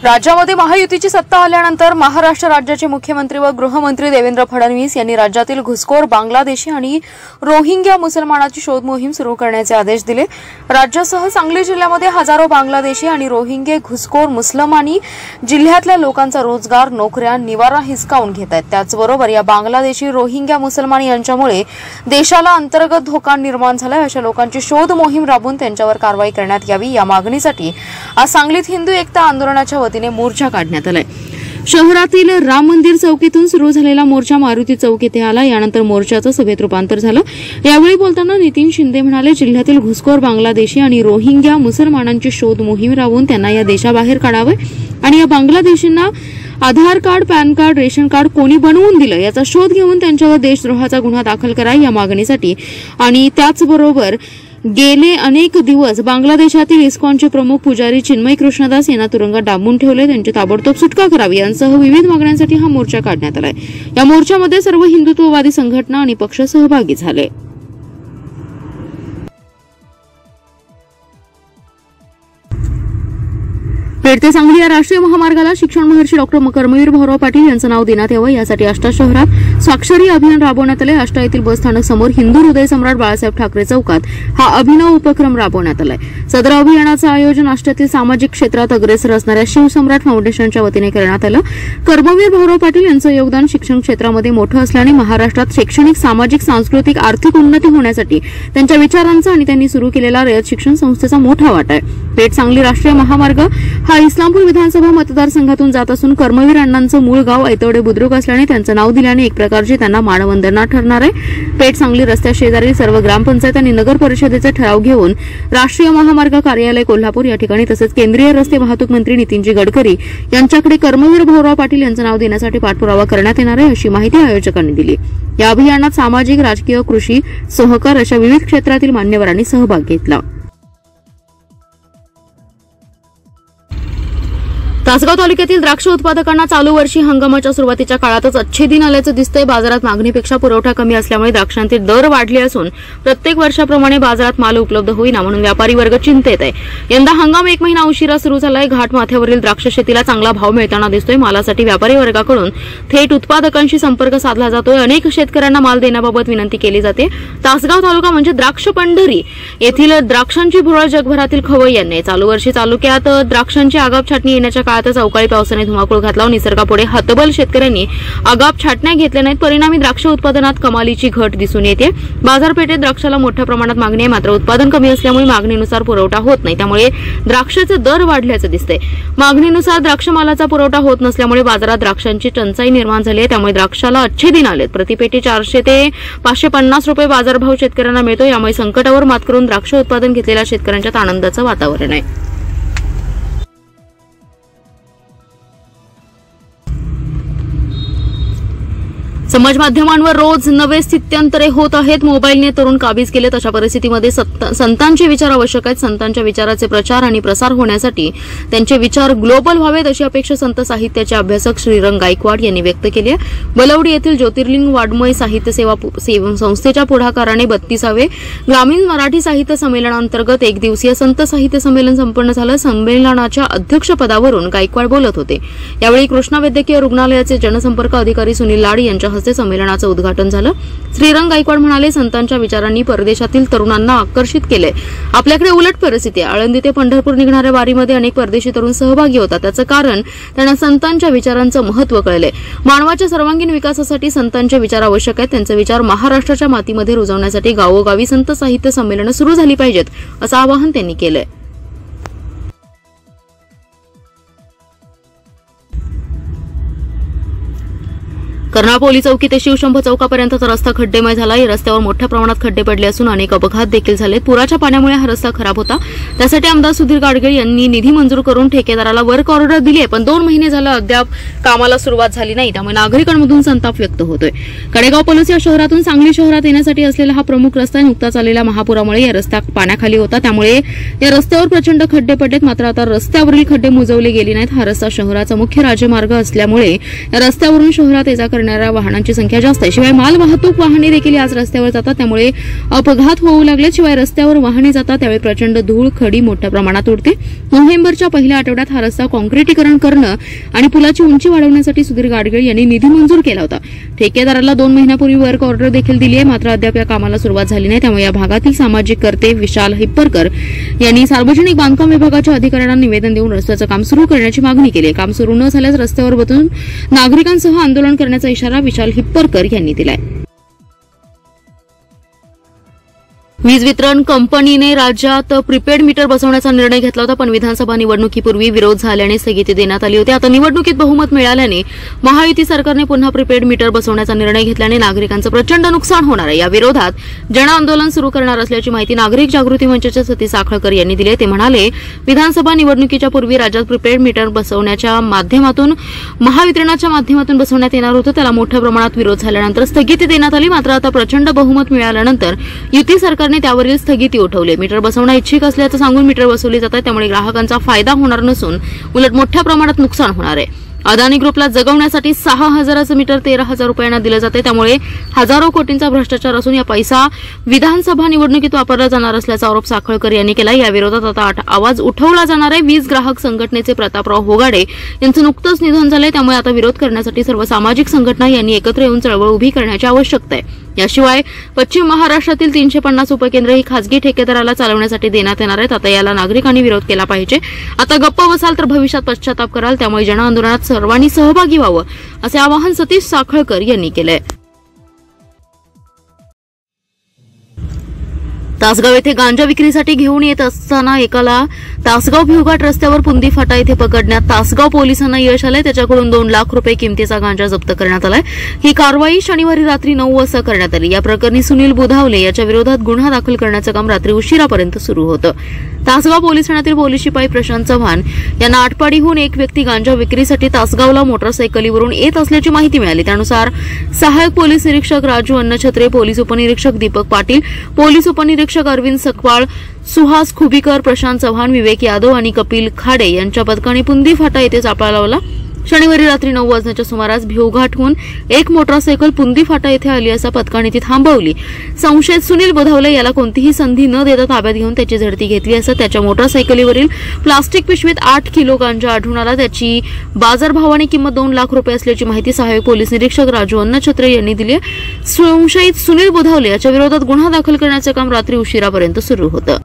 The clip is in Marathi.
राज्यामध्ये महायुतीची सत्ता आल्यानंतर महाराष्ट्र राज्याचे मुख्यमंत्री व गृहमंत्री देवेंद्र फडणवीस यांनी राज्यातील घुसखोर बांगलादेशी आणि रोहिंग्या मुसलमानांची शोध मोहीम सुरू करण्याचे आदेश दिले। राज्यासह सांगली जिल्ह्यामध्ये हजारो बांगलादेशी आणि रोहिंगे घुसखोर मुसलमानी जिल्ह्यातल्या लोकांचा रोजगार, नोकऱ्या, निवारा हिसकावून घेत आहेत। त्याचबरोबर या बांगलादेशी, रोहिंग्या मुसलमानी यांच्यामुळे देशाला अंतर्गत धोका निर्माण झाला आहे। अशा लोकांची शोध मोहीम राबवून त्यांच्यावर कारवाई करण्यात यावी या मागणीसाठी आज सांगलीत हिंदू एकता आंदोलनाच्या वतीने मोर्चा काढण्यात आलाय। शहरातील राम मंदिर चौकीतून सुरू झालेला मोर्चा मारुती चौक येथे आला। यानंतर मोर्चाचं सभेत रूपांतर झालं। यावेळी बोलताना नितीन शिंदे म्हणाले, जिल्ह्यातील घुसखोर बांगलादेशी आणि रोहिंग्या मुसलमानांची शोध मोहीम राबवून त्यांना या देशाबाहेर काढावे आणि या बांगलादेशींना Aadhaar card, PAN card, ration card कोणी बनवून दिलं याचा शोध घेऊन त्यांच्यावर देशद्रोहाचा गुन्हा दाखल करा या मागणीसाठी आणि त्याचबरोबर गेले अनेक दिवस बांगलादेशातील इस्कॉनचे प्रमुख पुजारी चिन्मय कृष्णदास यांना तुरुंगात डांबून ठेवले, त्यांची ताबडतोब सुटका करावी यांसह विविध मागण्यांसाठी हा मोर्चा काढण्यात आलाय। या मोर्चामध्ये सर्व हिंदुत्ववादी संघटना आणि पक्ष सहभागी झाले। पेठ ते सांगली या राष्ट्रीय महामार्गाला शिक्षण महर्षी डॉ. कर्मवीर भाऊराव पाटील यांचं नाव देण्यात यावं यासाठी आष्टा शहरात स्वाक्षरी अभियान राबवण्यात आले। आष्टा येथील बस स्थानक समोर हिंदू हृदय सम्राट बाळासाहेब ठाकरे चौकात हा अभिनव उपक्रम राबवण्यात आलाय। सदर अभियानाचं आयोजन आष्ट्यातील सामाजिक क्षेत्रात अग्रेसर असणाऱ्या शिवसम्राट फाउंडेशनच्या वतीने करण्यात आलं। कर्मवीर भाऊराव पाटील यांचं योगदान शिक्षण क्षेत्रामध्ये मोठं असल्याने महाराष्ट्रात शैक्षणिक, सामाजिक, सांस्कृतिक, आर्थिक उन्नती होण्यासाठी त्यांच्या विचारांचा आणि त्यांनी सुरू केलेला रयत शिक्षण संस्थेचा मोठा वाटा आहे। पेठ सांगली राष्ट्रीय महामार्ग हा इस्लामपूर विधानसभा मतदारसंघातून जात असून कर्मवीर अण्णांचं मूळ गाव ऐतवडे बुद्रुक असल्याने त्यांचं नाव दिल्याने एक प्रकारची त्यांना मानवंदना ठरणार आहे। पेठ सांगली रस्त्याशेजारी सर्व ग्रामपंचायत आणि नगर परिषदेचे ठराव घेऊन राष्ट्रीय महामार्ग कार्यालय कोल्हापूर या ठिकाणी तसेच केंद्रीय रस्ते वाहतूक मंत्री नितीनजी गडकरी यांच्याकडे कर्मवीर भाऊराव पाटील यांचं नाव देण्यासाठी पाठपुरावा करण्यात येणार आहे अशी माहिती आयोजकांनी दिली। या अभियानात सामाजिक, राजकीय, कृषी, सहकार अशा विविध क्षेत्रातील मान्यवरांनी सहभाग घेतला। तासगाव तालुक्यातील द्राक्ष उत्पादकांना चालू वर्षी हंगामाच्या सुरुवातीच्या काळातच अच्छे दिन आल्याचं दिसतंय। बाजारात मागणीपेक्षा पुरवठा कमी असल्यामुळे द्राक्षांचे दर वाढले असून प्रत्येक वर्षाप्रमाणे बाजारात माल उपलब्ध होईना म्हणून व्यापारी वर्ग चिंतेत आहे। यंदा हंगाम 1 महिना उशिरा सुरू झालाय। घाट माथ्यावरील द्राक्ष शेतीला चांगला भाव मिळताना दिसतोय। मालासाठी व्यापारी वर्गाकडून थेट उत्पादकांशी संपर्क साधला जातोय। अनेक शेतकऱ्यांना माल देण्याबाबत विनंती केली जाते। तासगाव तालुका म्हणजे द्राक्ष पंढरी येथील द्राक्षांची भुरळ जगभरातील खवय्यांनी चालू वर्षी तालुक्यात द्राक्षांची आगाप छाटणी येण्याच्या काळातच अवकाळी पावसाने धुमाकूळ घातला। निसर्गापुढे हतबल शेतकऱ्यांनी आगाप छाटण्या घेतल्या नाहीत। परिणामी द्राक्ष उत्पादनात कमालीची घट दिसून येते। बाजारपेठेत द्राक्षाला मोठ्या प्रमाणात मागणी आहे, मात्र उत्पादन कमी असल्यामुळे मागणीनुसार पुरवठा होत नाही, त्यामुळे द्राक्षाचे दर वाढल्याचं दिसतंय। मागणीनुसार द्राक्ष मालाचा पुरवठा होत नसल्यामुळे बाजारात द्राक्षांची टंचाई निर्माण झाली आहे, त्यामुळे द्राक्षाला अच्छे दिन आलेत। प्रतिपेटी 400 ते 550 रुपये बाजारभाव शेतकऱ्यांना मिळतो। यामुळे संकटावर मात करून द्राक्ष उत्पादन घेतलेल्या शेतकऱ्यांच्यात आनंदाचं वातावरण आहे। समाज माध्यमांवर रोज नवे स्थित्यंतरे होत आहेत। मोबाईलने तरुण काबीज केलेत। अशा परिस्थितीमध्ये संतांचे विचार आवश्यक आहेत। संतांच्या विचाराचे प्रचार आणि प्रसार होण्यासाठी त्यांचे विचार ग्लोबल व्हावेत अशी अपेक्षा संत साहित्याचे अभ्यासक श्रीरंग गायकवाड यांनी व्यक्त केली आहे। बलवडी येथील ज्योतिर्लिंग वाङ्मय साहित्य सेवा संस्थेच्या पुढाकाराने 32वे ग्रामीण मराठी साहित्य संमेलनांतर्गत 1 दिवसीय संत साहित्य संमेलन संपन्न झालं। संमेलनाच्या अध्यक्षपदावरून गायकवाड बोलत होते। यावेळी कृष्णा वैद्यकीय रुग्णालयाचे जनसंपर्क अधिकारी सुनील लाड यांच्या संमेलनाचं उद्घाटन झालं। श्रीरंग गायकवाड म्हणाले, संतांच्या विचारांनी परदेशातील तरुणांना आकर्षित केले। आपल्याकडे उलट परिस्थिती आहे। आळंदी ते पंढरपूर निघणाऱ्या वारीमध्ये अनेक परदेशी तरुण सहभागी होतात। त्याचं कारण त्यांना संतांच्या विचारांचं महत्त्व कळले। मानवाच्या सर्वांगीण विकासासाठी संतांचे विचार आवश्यक आहेत। त्यांचे विचार महाराष्ट्राच्या मातीमध्ये रुजवण्यासाठी गावोगावी संत साहित्य संमेलनं सुरू झाली पाहिजेत असं आवाहन त्यांनी केलंय। कर्णापोली चौकी ते शिवशंभ चौकापर्यंतचा रस्ता खड्डेमय झाला। या रस्त्यावर मोठ्या प्रमाणात खड्डे पडले असून अनेक अपघात देखील झालेत। पुराच्या पाण्यामुळे हा रस्ता खराब होता। त्यासाठी आमदार सुधीर गाडगीळ यांनी निधी मंजूर करून ठेकेदाराला वर्क ऑर्डर दिली आहे, पण 2 महिने झालं अद्याप कामाला सुरुवात झाली नाही, त्यामुळे नागरिकांमधून संताप व्यक्त होतोय। कडेगाव पलूस या शहरातून सांगली शहरात येण्यासाठी असलेला हा प्रमुख रस्ता नुकताच आलेल्या महापुरामुळे या रस्ता पाण्याखाली होता, त्यामुळे या रस्त्यावर प्रचंड खड्डे पडलेत। मात्र आता रस्त्यावरील खड्डे मुजवले गेले नाहीत। हा रस्ता शहराचा मुख्य राजमार्ग असल्यामुळे या रस्त्यावरून शहरात ये जा करणाऱ्या वाहनांची संख्या जास्त आहे. शिवाय माल वाहतूक वाहने देखील याच रस्त्यावर जातात, त्यामुळे अपघात होऊ लागले. शिवाय रस्त्यावर वाहने जातात त्यावेळी प्रचंड धूळ खडी मोठ्या प्रमाणात उडते. नोव्हेंबरच्या पहिल्या आठवड्यात हा रस्ता काँक्रिटीकरण करणं आणि पुलाची उंची वाढवण्यासाठी सुधीर गाडगीळ यांनी निधी मंजूर केला होता. ठेकेदाराला 2 महिन्यापूर्वी वर्क ऑर्डर देखील दिली आहे, मात्र अद्याप या कामाला सुरुवात झाली नाही. त्यामुळे या भागातील सामाजिक कर्ते विशाल हिप्परकर यांनी सार्वजनिक बांधकाम विभागाच्या अधिकाऱ्यांना निवेदन देऊन रस्त्याचं काम सुरू करण्याची मागणी केली आहे. काम सुरू न झाल्यास रस्त्यावर बसून नागरिकांसह आंदोलन करण्याचा इशारा विशाल हिप्परकर यांनी दिलाय. वीज वितरण कंपनीने राज्यात प्रीपेड मीटर बसवण्याचा निर्णय घेतला होता, पण विधानसभा निवडणुकीपूर्वी विरोध झाल्याने स्थगिती देण्यात आली होती. आता निवडणुकीत बहुमत मिळाल्याने महायुती सरकारने पुन्हा प्रीपेड मीटर बसवण्याचा निर्णय घेतल्याने नागरिकांचं प्रचंड नुकसान होणार आहे. या विरोधात जन आंदोलन सुरू करणार असल्याची माहिती नागरिक जागृती मंचाचे सतीश साखळकर यांनी दिली. ते म्हणाले, विधानसभा निवडणुकीच्या पूर्वी राज्यात प्रीपेड मीटर बसवण्याच्या माध्यमातून महावितरणाच्या माध्यमातून बसवण्यात येणार होतं. त्याला मोठ्या प्रमाणात विरोध झाल्यानंतर स्थगिती देण्यात आली. मात्र आता प्रचंड बहुमत मिळाल्यानंतर युती सरकारने त्यावरील स्थगिती उठवली. मीटर बसवणं इच्छुक असल्याचं सांगून मीटर बसवली जातात, त्यामुळे ग्राहकांचा फायदा होणार नसून उलट मोठ्या प्रमाणात नुकसान होणार आहे. अदानी ग्रुपला जगवण्यासाठी 6,000चं मीटर 13,000 रुपयांना दिलं जाते, त्यामुळे हजारो कोटींचा भ्रष्टाचार असून या पैसा विधानसभा निवडणुकीत वापरला जाणार असल्याचा आरोप साखळकर यांनी केला. या विरोधात आता आवाज उठवला जाणार आहे. वीज ग्राहक संघटनेचे प्रतापराव होगाडे यांचं नुकतंच निधन झालंय, त्यामुळे आता विरोध करण्यासाठी सर्व सामाजिक संघटना यांनी एकत्र येऊन चळवळ उभी करण्याची आवश्यकता आहे. याशिवाय पश्चिम महाराष्ट्रातील 350 उपकेंद्र ही खासगी ठेकेदाराला चालवण्यासाठी देण्यात येणार आहेत. आता याला नागरिकांनी विरोध केला पाहिजे. आता गप्प बसाल तर भविष्यात पश्चाताप कराल, त्यामुळे जन आंदोलनात सर्वांनी सहभागी व्हावं असे आवाहन सतीश साखळकर यांनी केलंय. तासगाव येथे गांजा विक्रीसाठी घेऊन येत असताना एकाला तासगाव भिवघाट रस्त्यावर पुंदी फाटा येथे पकडण्यात तासगाव पोलिसांना यश आलंय. त्याच्याकडून 2 लाख रुपये किमतीचा गांजा जप्त करण्यात आलाय. ही कारवाई शनिवारी रात्री 9 वाजता करण्यात आली. या प्रकरणी सुनील बुधावले याच्या विरोधात गुन्हा दाखल करण्याचं काम रात्री उशिरापर्यंत सुरू होतं. तासगाव पोलीस ठाण्यातील पोलीस शिपाई प्रशांत चव्हाण यांना आटपाडीहून एक व्यक्ती गांजा विक्रीसाठी तासगावला मोटरसायकलीवरून येत असल्याची माहिती मिळाली. त्यानुसार सहाय्यक पोलीस निरीक्षक राजू अन्नछत्रे, पोलीस उपनिरीक्षक दीपक पाटील, पोलीस उपनिरीक्षक अरविंद सकवाळ, सुहास खुबीकर, प्रशांत चव्हाण, विवेक यादव आणि कपिल खाडे यांच्या पथकाने पुंदी फाटा येथे सापळा लावला. शनिवारी रात्री 9 वाजण्याच्या सुमारास भिवघाटहून एक मोटरसायकल पुंदी फाटा येथे आली असता पथकाने ती थांबवली. संशयित सुनील बुधावले याला कोणतीही संधी न देता ताब्यात घेऊन त्याची झडती घेतली असता त्याच्या मोटरसायकलीवरील प्लास्टिक पिशवीत 8 किलो गांजा आढळून आला. त्याची बाजारभावाने किंमत 2 लाख रुपये असल्याची माहिती सहाय्यक पोलीस निरीक्षक राजू अन्नछत्रे यांनी दिली. संशयित सुनील बुधावले याच्या विरोधात गुन्हा दाखल करण्याचे काम रात्री उशिरापर्यंत सुरू होतं.